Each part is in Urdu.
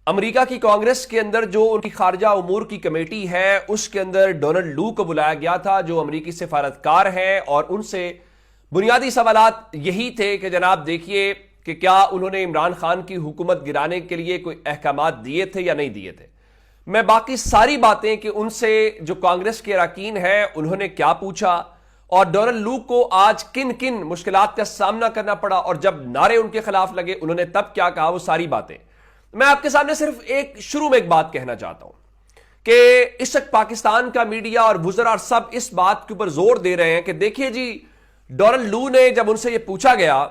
امریکہ کی کانگریس کے اندر جو ان کی خارجہ امور کی کمیٹی ہے اس کے اندر ڈونلڈ لو کو بلایا گیا تھا جو امریکی سفارتکار ہیں، اور ان سے بنیادی سوالات یہی تھے کہ جناب دیکھیے کہ کیا انہوں نے عمران خان کی حکومت گرانے کے لیے کوئی احکامات دیے تھے یا نہیں دیے تھے۔ میں باقی ساری باتیں کہ ان سے جو کانگریس کے اراکین ہیں انہوں نے کیا پوچھا اور ڈونلڈ لو کو آج کن کن مشکلات کا سامنا کرنا پڑا اور جب نعرے ان کے خلاف لگے انہوں نے تب کیا کہا، وہ ساری باتیں میں آپ کے سامنے صرف شروع میں ایک بات کہنا چاہتا ہوں کہ اس وقت پاکستان کا میڈیا اور وزراء اور سب اس بات کے اوپر زور دے رہے ہیں کہ دیکھیے جی ڈونلڈ لو نے جب ان سے یہ پوچھا گیا،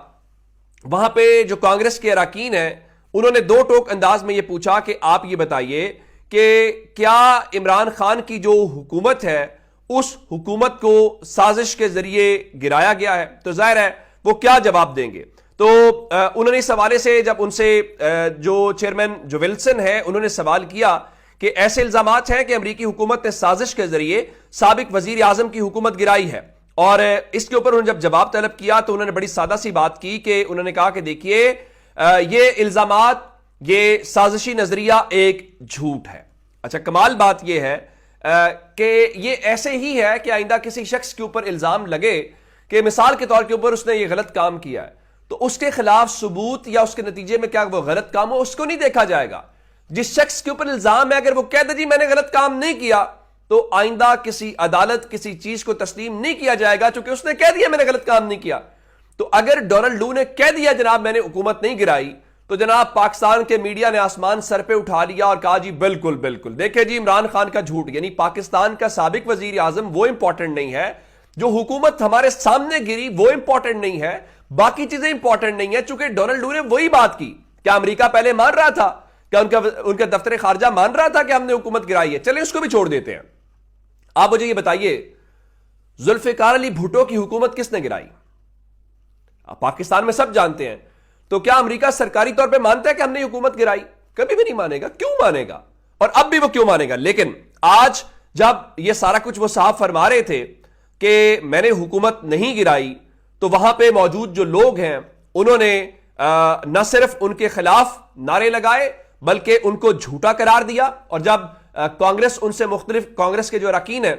وہاں پہ جو کانگریس کے اراکین ہیں انہوں نے دو ٹوک انداز میں یہ پوچھا کہ آپ یہ بتائیے کہ کیا عمران خان کی جو حکومت ہے اس حکومت کو سازش کے ذریعے گرایا گیا ہے؟ تو ظاہر ہے وہ کیا جواب دیں گے۔ تو انہوں نے اس حوالے سے جب ان سے جو چیئرمین جو ولسن ہے انہوں نے سوال کیا کہ ایسے الزامات ہیں کہ امریکی حکومت نے سازش کے ذریعے سابق وزیر اعظم کی حکومت گرائی ہے، اور اس کے اوپر انہوں نے جب جواب طلب کیا تو انہوں نے بڑی سادہ سی بات کی کہ انہوں نے کہا کہ دیکھیے یہ الزامات، یہ سازشی نظریہ ایک جھوٹ ہے۔ اچھا، کمال بات یہ ہے کہ یہ ایسے ہی ہے کہ آئندہ کسی شخص کے اوپر الزام لگے کہ مثال کے طور کے اوپر اس نے یہ غلط کام کیا ہے تو اس کے خلاف ثبوت یا اس کے نتیجے میں کیا وہ غلط کام ہو اس کو نہیں دیکھا جائے گا۔ جس شخص کے اوپر الزام ہے اگر وہ کہہ دے جی میں نے غلط کام نہیں کیا تو آئندہ کسی عدالت کسی چیز کو تسلیم نہیں کیا جائے گا چونکہ اس نے کہہ دیا میں نے غلط کام نہیں کیا۔ تو اگر ڈونلڈ لو نے کہہ دیا جناب میں نے حکومت نہیں گرائی تو جناب پاکستان کے میڈیا نے آسمان سر پہ اٹھا لیا اور کہا جی بالکل بالکل دیکھیں جی عمران خان کا جھوٹ، یعنی پاکستان کا سابق وزیر اعظم وہ امپورٹنٹ نہیں ہے، جو حکومت ہمارے سامنے گری وہ امپورٹنٹ نہیں ہے، باقی چیزیں امپورٹنٹ نہیں ہیں۔ چونکہ ڈونلڈ لو نے وہی بات کی، کیا امریکہ پہلے مان رہا تھا، کیا ان کا دفتر خارجہ مان رہا تھا کہ ہم نے حکومت گرائی ہے؟ چلیں اس کو بھی چھوڑ دیتے ہیں۔ آپ مجھے یہ بتائیے ذوالفقار علی بھٹو کی حکومت کس نے گرائی؟ پاکستان میں سب جانتے ہیں۔ تو کیا امریکہ سرکاری طور پہ مانتا ہے کہ ہم نے حکومت گرائی؟ کبھی بھی نہیں مانے گا۔ کیوں مانے گا؟ اور اب بھی وہ کیوں مانے گا؟ لیکن آج جب یہ سارا کچھ وہ صاحب فرما رہے تھے کہ میں نے حکومت نہیں گرائی تو وہاں پہ موجود جو لوگ ہیں انہوں نے نہ صرف ان کے خلاف نعرے لگائے بلکہ ان کو جھوٹا قرار دیا، اور جب کانگریس ان سے مختلف کانگریس کے جو اراکین ہیں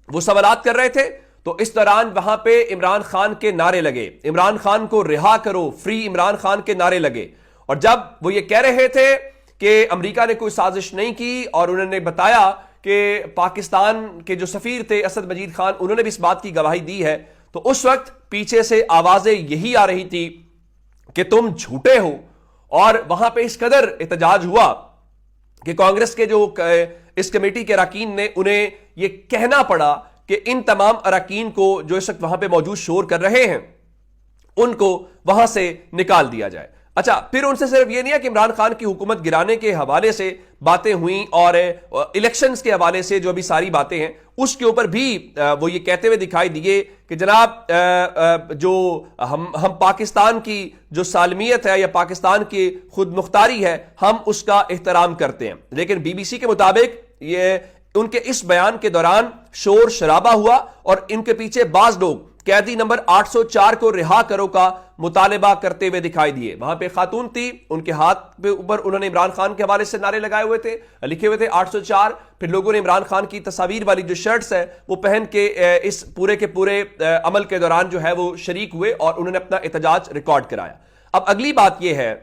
وہ سوالات کر رہے تھے تو اس دوران وہاں پہ عمران خان کے نعرے لگے، عمران خان کو رہا کرو، فری عمران خان کے نعرے لگے۔ اور جب وہ یہ کہہ رہے تھے کہ امریکہ نے کوئی سازش نہیں کی اور انہوں نے بتایا کہ پاکستان کے جو سفیر تھے اسد مجید خان انہوں نے بھی اس بات کی گواہی دی ہے، تو اس وقت پیچھے سے آوازیں یہی آ رہی تھی کہ تم جھوٹے ہو، اور وہاں پہ اس قدر احتجاج ہوا کہ کانگریس کے جو اس کمیٹی کے اراکین نے انہیں یہ کہنا پڑا کہ ان تمام اراکین کو جو اس وقت وہاں پہ موجود شور کر رہے ہیں ان کو وہاں سے نکال دیا جائے۔ اچھا، پھر ان سے صرف یہ نہیں ہے کہ عمران خان کی حکومت گرانے کے حوالے سے باتیں ہوئیں اور الیکشنز کے حوالے سے جو بھی ساری باتیں ہیں اس کے اوپر بھی وہ یہ کہتے ہوئے دکھائی دیے کہ جناب جو ہم پاکستان کی جو سالمیت ہے یا پاکستان کی خود مختاری ہے ہم اس کا احترام کرتے ہیں۔ لیکن بی بی سی کے مطابق یہ ان کے اس بیان کے دوران شور شرابہ ہوا اور ان کے پیچھے بعض لوگ قیدی نمبر 804 کو رہا کرو کا مطالبہ کرتے ہوئے دکھائی دیے۔ وہاں پہ خاتون تھی، ان کے ہاتھ پہ اوپر انہوں نے عمران خان کے حوالے سے نعرے لگائے ہوئے تھے، لکھے ہوئے تھے 804۔ پھر لوگوں نے عمران خان کی تصاویر والی جو شرٹس ہے وہ پہن کے اس پورے کے پورے عمل کے دوران جو ہے وہ شریک ہوئے اور انہوں نے اپنا احتجاج ریکارڈ کرایا۔ اب اگلی بات یہ ہے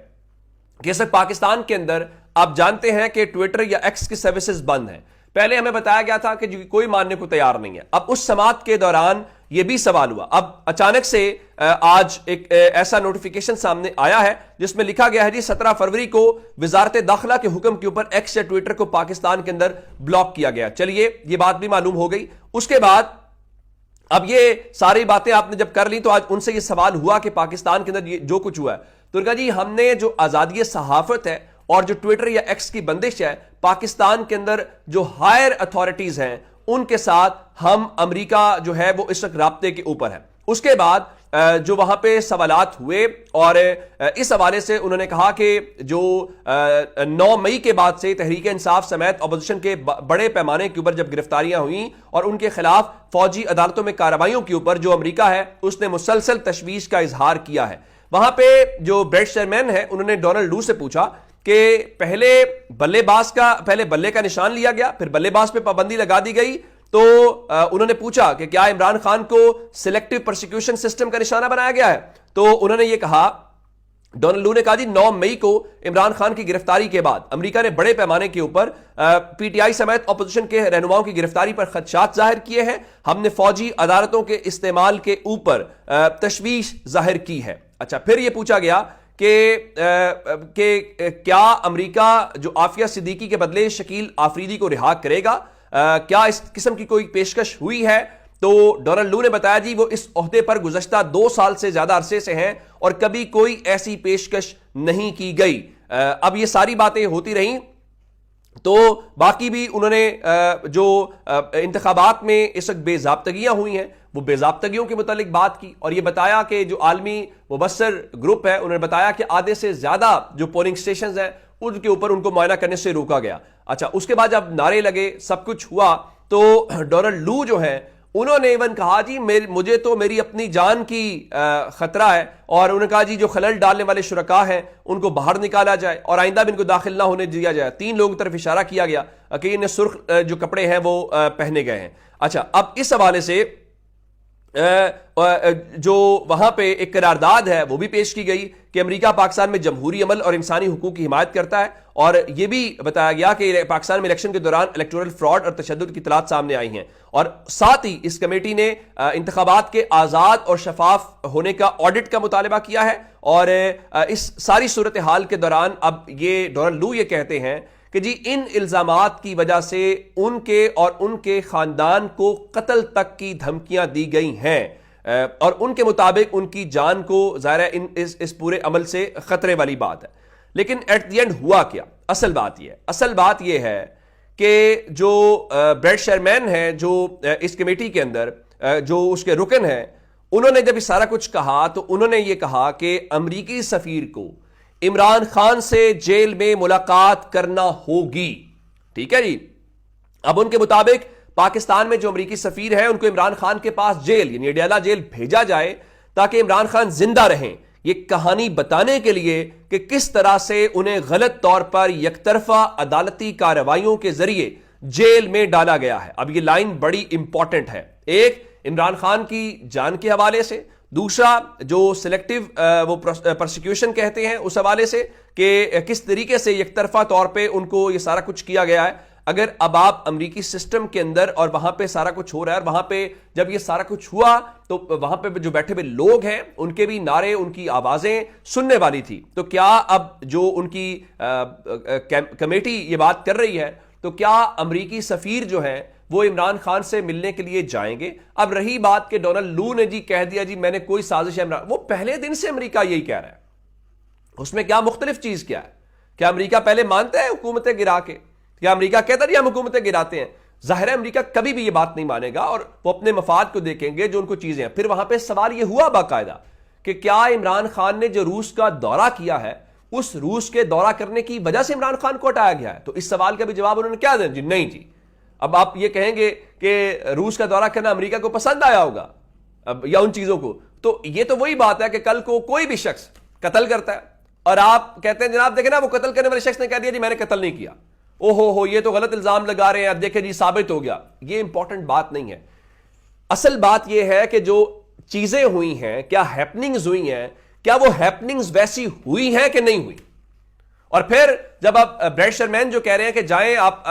کہ اس وقت پاکستان کے اندر آپ جانتے ہیں کہ ٹویٹر یا ایکس کی سروسز بند ہیں۔ پہلے ہمیں بتایا گیا تھا کہ کوئی ماننے کو تیار نہیں ہے۔ اب اس سماعت کے دوران یہ بھی سوال ہوا، اب اچانک سے آج ایک ایسا نوٹیفیکیشن سامنے آیا ہے جس میں لکھا گیا ہے جی 17 فروری کو وزارت داخلہ کے حکم کے اوپر ایکس یا ٹویٹر کو پاکستان کے اندر بلاک کیا گیا۔ چلیے یہ بات بھی معلوم ہو گئی۔ اس کے بعد اب یہ ساری باتیں آپ نے جب کر لی تو آج ان سے یہ سوال ہوا کہ پاکستان کے اندر جو کچھ ہوا ہے تو کہا جی ہم نے جو آزادی صحافت ہے اور جو ٹویٹر یا ایکس کی بندش ہے پاکستان کے اندر جو ہائر اتھارٹیز ہیں ان کے ساتھ ہم امریکہ جو ہے وہ اس وقت رابطے کے اوپر ہے۔ اس کے بعد جو وہاں پہ سوالات ہوئے اور اس حوالے سے انہوں نے کہا کہ جو 9 مئی کے بعد سے تحریک انصاف سمیت اپوزیشن کے بڑے پیمانے کے اوپر جب گرفتاریاں ہوئیں اور ان کے خلاف فوجی عدالتوں میں کارروائیوں کے اوپر جو امریکہ ہے اس نے مسلسل تشویش کا اظہار کیا ہے۔ وہاں پہ جو بریڈ شرمین ہے انہوں نے ڈونلڈ لو سے پوچھا کہ پہلے بلے کا نشان لیا گیا، پھر بلے باز پہ پابندی لگا دی گئی، تو انہوں نے پوچھا کہ کیا عمران خان کو سلیکٹو پرسیکیوشن سسٹم کا نشانہ بنایا گیا ہے؟ تو انہوں نے یہ کہا، ڈونلڈ لو نے کہا جی 9 مئی کو عمران خان کی گرفتاری کے بعد امریکہ نے بڑے پیمانے کے اوپر پی ٹی آئی سمیت اپوزیشن کے رہنماؤں کی گرفتاری پر خدشات ظاہر کیے ہیں، ہم نے فوجی عدالتوں کے استعمال کے اوپر تشویش ظاہر کی ہے۔ اچھا، پھر یہ پوچھا گیا کہ کیا امریکہ جو عافیہ صدیقی کے بدلے شکیل آفریدی کو رہا کرے گا؟ کیا اس قسم کی کوئی پیشکش ہوئی ہے؟ تو ڈونلڈ لو نے بتایا جی وہ اس عہدے پر گزشتہ 2 سال سے زیادہ عرصے سے ہیں اور کبھی کوئی ایسی پیشکش نہیں کی گئی۔ اب یہ ساری باتیں ہوتی رہیں تو باقی بھی انہوں نے جو انتخابات میں اس وقت بے ضابطگیاں ہوئی ہیں وہ بے ضابطگیوں کے متعلق بات کی، اور یہ بتایا کہ جو عالمی مبصر گروپ ہے انہوں نے بتایا کہ آدھے سے زیادہ جو پولنگ سٹیشنز ہیں ان کے اوپر ان کو معائنہ کرنے سے روکا گیا۔ اچھا، اس کے بعد جب نعرے لگے، سب کچھ ہوا، تو ڈونلڈ لو جو ہے انہوں نے ایون کہا جی مجھے تو میری اپنی جان کی خطرہ ہے، اور انہوں نے کہا جی جو خلل ڈالنے والے شرکاء ہیں ان کو باہر نکالا جائے اور آئندہ بھی ان کو داخل نہ ہونے دیا جائے۔ 3 لوگوں کی طرف اشارہ کیا گیا کہ انہیں سرخ جو کپڑے ہیں وہ پہنے گئے ہیں۔ اچھا، اب اس حوالے سے جو وہاں پہ ایک قرارداد ہے وہ بھی پیش کی گئی کہ امریکہ پاکستان میں جمہوری عمل اور انسانی حقوق کی حمایت کرتا ہے، اور یہ بھی بتایا گیا کہ پاکستان میں الیکشن کے دوران الیکٹورل فراڈ اور تشدد کی اطلاعات سامنے آئی ہیں، اور ساتھ ہی اس کمیٹی نے انتخابات کے آزاد اور شفاف ہونے کا آڈٹ کا مطالبہ کیا ہے۔ اور اس ساری صورتحال کے دوران اب یہ ڈونلڈ لو یہ کہتے ہیں کہ جی ان الزامات کی وجہ سے ان کے اور ان کے خاندان کو قتل تک کی دھمکیاں دی گئی ہیں، اور ان کے مطابق ان کی جان کو ظاہر ہے اس پورے عمل سے خطرے والی بات ہے۔ لیکن ایٹ دی اینڈ ہوا کیا؟ اصل بات یہ ہے کہ جو بریڈ شرمین ہے جو اس کمیٹی کے اندر جو اس کے رکن ہیں، انہوں نے جب یہ سارا کچھ کہا تو انہوں نے یہ کہا کہ امریکی سفیر کو عمران خان سے جیل میں ملاقات کرنا ہوگی۔ ٹھیک ہے جی، اب ان کے مطابق پاکستان میں جو امریکی سفیر ہے ان کو عمران خان کے پاس جیل یعنی اڈیالہ جیل بھیجا جائے تاکہ عمران خان زندہ رہیں، یہ کہانی بتانے کے لیے کہ کس طرح سے انہیں غلط طور پر یک طرفہ عدالتی کارروائیوں کے ذریعے جیل میں ڈالا گیا ہے۔ اب یہ لائن بڑی امپورٹنٹ ہے، ایک عمران خان کی جان کے حوالے سے، دوسرا جو سلیکٹو وہ پرسیکیوشن کہتے ہیں اس حوالے سے کہ کس طریقے سے یک طرفہ طور پہ ان کو یہ سارا کچھ کیا گیا ہے۔ اگر اب آپ امریکی سسٹم کے اندر اور وہاں پہ سارا کچھ ہو رہا ہے، اور وہاں پہ جب یہ سارا کچھ ہوا تو وہاں پہ جو بیٹھے ہوئے لوگ ہیں ان کے بھی نعرے، ان کی آوازیں سننے والی تھی، تو کیا اب جو ان کی کمیٹی یہ بات کر رہی ہے تو کیا امریکی سفیر جو ہے وہ عمران خان سے ملنے کے لیے جائیں گے؟ اب رہی بات کہ ڈونلڈ لو نے جی کہہ دیا جی میں نے کوئی سازش ہے، وہ پہلے دن سے امریکہ یہی کہہ رہا ہے، اس میں کیا مختلف چیز کیا ہے؟ کیا امریکہ پہلے مانتا ہے حکومتیں گرا کے؟ کیا امریکہ کہتا ہے ہم حکومتیں گراتے ہیں؟ ظاہر ہے امریکہ کبھی بھی یہ بات نہیں مانے گا اور وہ اپنے مفاد کو دیکھیں گے جو ان کو چیزیں ہیں۔ پھر وہاں پہ سوال یہ ہوا باقاعدہ کہ کیا عمران خان نے جو روس کا دورہ کیا ہے اس روس کے دورہ کرنے کی وجہ سے عمران خان کو ہٹایا گیا ہے؟ تو اس سوال کا بھی جواب انہوں نے کیا دیا؟ جی نہیں جی۔ اب آپ یہ کہیں گے کہ روس کا دورہ کرنا امریکہ کو پسند آیا ہوگا اب یا ان چیزوں کو، تو یہ تو وہی بات ہے کہ کل کو کوئی بھی شخص قتل کرتا ہے اور آپ کہتے ہیں جناب دیکھیں نا وہ قتل کرنے والے شخص نے کہہ دیا جی میں نے قتل نہیں کیا، او ہو یہ تو غلط الزام لگا رہے ہیں، اب دیکھیں جی ثابت ہو گیا۔ یہ امپورٹنٹ بات نہیں ہے، اصل بات یہ ہے کہ جو چیزیں ہوئی ہیں، کیا ہیپننگز ہوئی ہیں، کیا وہ ہیپننگز ویسی ہوئی ہیں کہ نہیں ہوئی؟ اور پھر جب آپ بریڈ شرمین جو کہہ رہے ہیں کہ جائیں آپ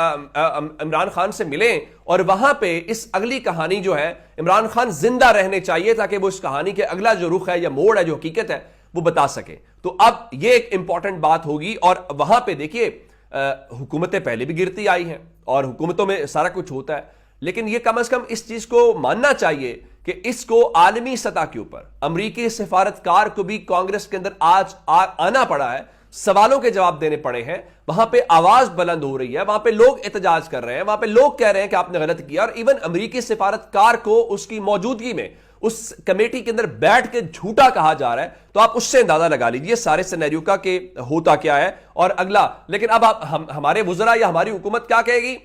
عمران خان سے ملیں اور وہاں پہ اس اگلی کہانی جو ہے عمران خان زندہ رہنے چاہیے تاکہ وہ اس کہانی کے اگلا جو رخ ہے یا موڑ ہے جو حقیقت ہے وہ بتا سکے، تو اب یہ ایک امپورٹنٹ بات ہوگی۔ اور وہاں پہ دیکھیے حکومتیں پہلے بھی گرتی آئی ہیں اور حکومتوں میں سارا کچھ ہوتا ہے، لیکن یہ کم از کم اس چیز کو ماننا چاہیے کہ اس کو عالمی سطح کے اوپر امریکی سفارتکار کو بھی کانگریس کے اندر آج آنا پڑا ہے، سوالوں کے جواب دینے پڑے ہیں، وہاں پہ آواز بلند ہو رہی ہے، وہاں پہ لوگ احتجاج کر رہے ہیں، وہاں پہ لوگ کہہ رہے ہیں کہ آپ نے غلط کیا، اور ایون امریکی سفارتکار کو اس کی موجودگی میں اس کمیٹی کے اندر بیٹھ کے جھوٹا کہا جا رہا ہے، تو آپ اس سے اندازہ لگا لیجئے سارے سینیریو کا کہ ہوتا کیا ہے اور اگلا۔ لیکن اب ہمارے وزراء یا ہماری حکومت کیا کہے گی؟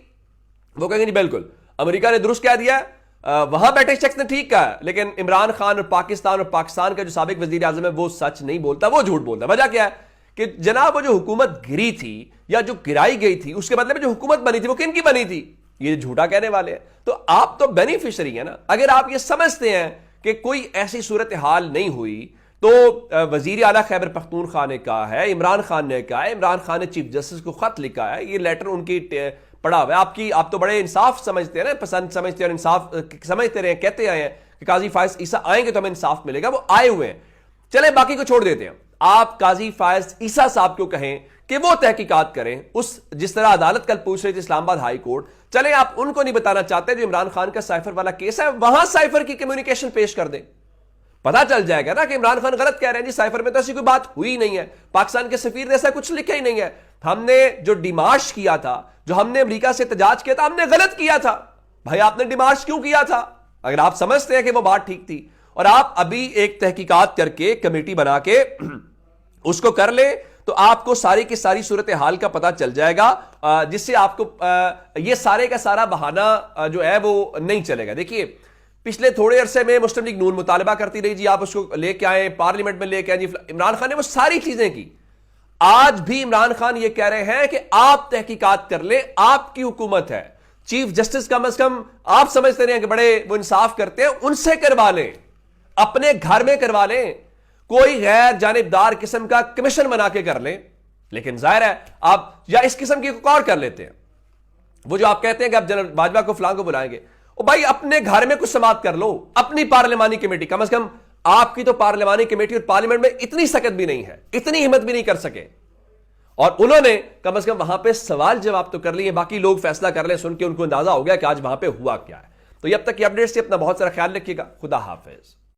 وہ کہیں گے جی بالکل امریکہ نے درست کہہ دیا ہے، وہاں بیٹھے شخص نے ٹھیک کہا ہے، لیکن عمران خان اور پاکستان کا جو سابق وزیر اعظم ہے وہ سچ نہیں بولتا، وہ جھوٹ بولتا ہے۔ وجہ کیا ہے کہ جناب وہ جو حکومت گری تھی یا جو گرائی گئی تھی اس کے بدلے میں جو حکومت بنی تھی وہ کن کی بنی تھی؟ یہ جھوٹا کہنے والے ہیں. تو آپ تو بینیفیشری ہیں نا. اگر آپ یہ سمجھتے ہیں کہ کوئی ایسی صورتحال نہیں ہوئی تو وزیر اعلیٰ خیبر پختونخوا نے کہا ہے, عمران خان نے کہا ہے, عمران خان نے چیف جسٹس کو خط لکھا ہے, یہ لیٹر ان کی پڑا ہوا ہے. آپ تو بڑے انصاف سمجھتے ہیں نا, پسند سمجھتے ہیں اور انصاف سمجھتے رہے, کہتے آئے ہیں کہ قاضی فائز عیسیٰ آئیں گے تو ہمیں انصاف ملے گا. وہ آئے ہوئے ہیں, چلے باقی کو چھوڑ دیتے ہیں. آپ قاضی فائز عیسیٰ صاحب کو کہیں کہ وہ تحقیقات کریں, جس طرح عدالت کل پوچھ رہی تھی اسلام آباد ہائی کورٹ, چلیں آپ ان کو نہیں بتانا چاہتے جو عمران خان کا سائفر والا کیس ہے, وہاں سائفر کی کمیونیکیشن پیش کر دیں. پتا چل جائے گا نا کہ عمران خان غلط کہہ رہے ہیں, جی سائفر میں تو ایسی کوئی بات ہوئی نہیں ہے, پاکستان کے سفیر نے ایسا کچھ لکھا ہی نہیں ہے, ہم نے جو ڈیمارش کیا تھا, جو ہم نے امریکہ سے احتجاج کیا تھا, ہم نے غلط کیا تھا. بھائی آپ نے ڈیمارش کیوں کیا تھا اگر آپ سمجھتے ہیں کہ وہ بات ٹھیک تھی؟ اور آپ ابھی ایک تحقیقات کر کے کمیٹی بنا کے اس کو کر لیں تو آپ کو ساری کی ساری صورتحال کا پتہ چل جائے گا, جس سے آپ کو یہ سارے کا سارا بہانہ جو ہے وہ نہیں چلے گا. دیکھیے پچھلے تھوڑے عرصے میں مسلم لیگ نون مطالبہ کرتی رہی, جی آپ اس کو لے کے آئیں, پارلیمنٹ میں لے کے آئیں, جی عمران خان نے وہ ساری چیزیں کی. آج بھی عمران خان یہ کہہ رہے ہیں کہ آپ تحقیقات کر لیں, آپ کی حکومت ہے, چیف جسٹس کم از کم آپ سمجھتے رہے کہ بڑے وہ انصاف کرتے ہیں, ان سے کروا لیں, اپنے گھر میں کروا لیں, کوئی غیر جانبدار قسم کا کمیشن بنا کے کر لیں. لیکن ظاہر ہے آپ یا اس قسم کی اور کر لیتے ہیں, وہ جو آپ کہتے ہیں کہ آپ جنرل باجوہ کو فلاں کو بلائیں گے, او بھائی اپنے گھر میں کچھ سماعت کر لو, اپنی پارلیمانی کمیٹی, کم از کم آپ کی تو پارلیمانی کمیٹی اور پارلیمنٹ میں اتنی سکت بھی نہیں ہے, اتنی ہمت بھی نہیں کر سکے, اور انہوں نے کم از کم وہاں پہ سوال جواب تو کر لیے, باقی لوگ فیصلہ کر لیں, سن کے ان کو اندازہ ہو گیا کہ آج وہاں پہ ہوا کیا ہے. تو یہ اب تک کی اپڈیٹس سے اپنا بہت سارا خیال رکھیے گا. خدا حافظ.